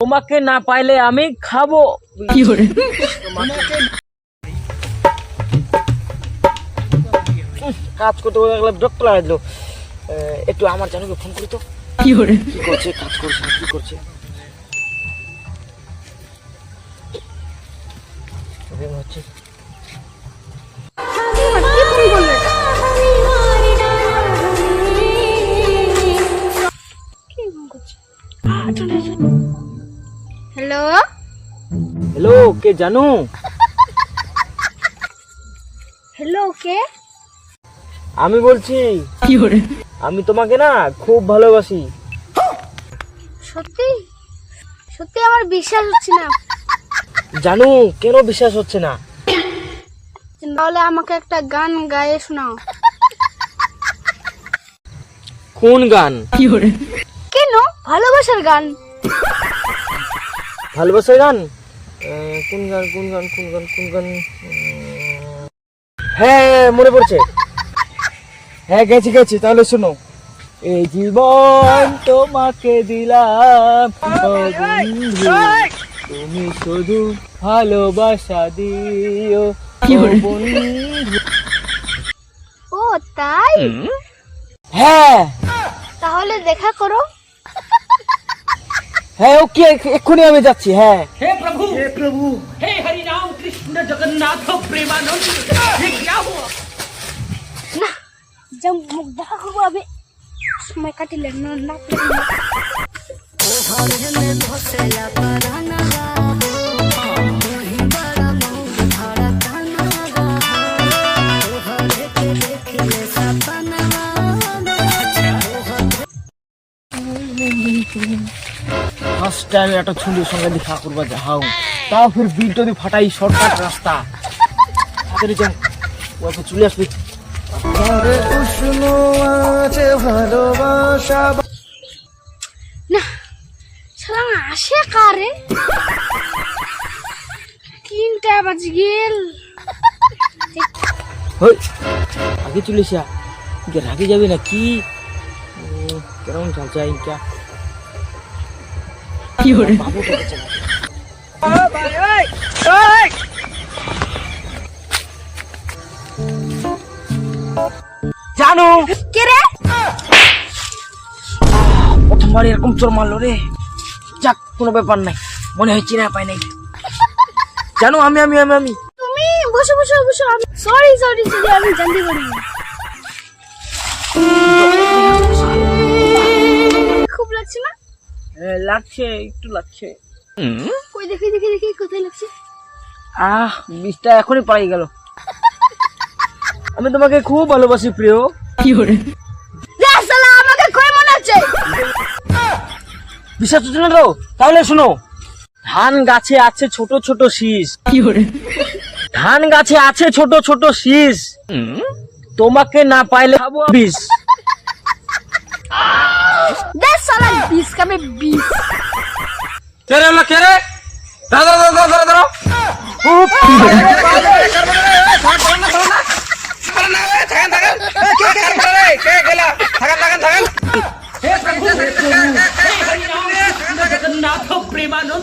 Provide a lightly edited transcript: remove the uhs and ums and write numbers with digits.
তোমাকে না পাইলে আমি খাবো। কাজ করতে গেলে বিরক্ত লাগে দিল। একটু আমার জানুকে ফোন করি তো। কি করছে, কাজ করছে না, কি করছে? হচ্ছে হ্যালো হ্যালো, কে জানু? হ্যালো কে? আমি বলছি। আমি তোমাকে না খুব ভালোবাসি। সত্যি সত্যি আমার বিশ্বাস হচ্ছে না। জানু, কেন বিশ্বাস হচ্ছে না? তাহলে আমাকে একটা গান গায়ে শোনাও। কোন গান? কেন? ভালোবাসার গান। ভালোবাসার গান? কোন গান কোন গান কোন গান কোন গান? হ্যাঁ, মনে পড়ছে। হ্যাঁ, গেছি। তাহলে শোনো। এই জীবন তোমাকে দিলাম, ও বন্ধু, তুমি শুধু ভালোবাসা দিও, ও বন্ধু। ও তাই? হ্যাঁ তাহলে দেখা করো। হ্যাঁ, ওকে, এক্ষুনি আমি যাচ্ছি। হ্যাঁ। हे प्रभु हे हरि राम कृष्ण जगन्नाथ प्रेमानंद ये क्या हुआ? না, দেখা করবো আমি। সময় কাটিলে না ফার্স্ট টাইম একটা ছুরির সঙ্গে দেখা করবা যাও, তাও ফির বিলটা দিয়ে ফাটাই, শর্টকাট রাস্তা। তাড়াতাড়ি যাও, ওকে চলে আসবি। ভালোবাসা না, শালা আসে কারে? 3টা বাজ গেল। হই, আগে চলে আসা। রাগে যাবে না কি? কেমন চলছে ইনকা? কি হরে বাবুটা কাছে জানো কে রে? প্রথমবার এরকম চোর মারলো রে। যাক, কোনো ব্যাপার নাই, মনে হয় চিনা পাই নাই। জানো, আমি আমি আমি আমি তুমি বসো। সরি আমি জানতে পারিনি। খুব লাগছে না? লাগছে, একটু লাগছে। কই দেখি কোথায় লাগছে? বিষটা এখনই পাই গেল। আমি তোমাকে খুব ভালোবাসি প্রিয়। শালা আমাকে কই মনে হচ্ছে? বিশ্বাস হচ্ছে না তো? তাহলে শোনো। ধান গাছে আছে ছোট ছোট শীষ। ধান গাছে আছে ছোট ছোট শীষ, তোমাকে না পাইলে খাবো বিষ। দেখ শালা বিষ খাবে বিষ। কে রে কে রে? দাঁড়া हे प्रभु हे हरि राम कृष्ण जगन्नाथ प्रेमानंद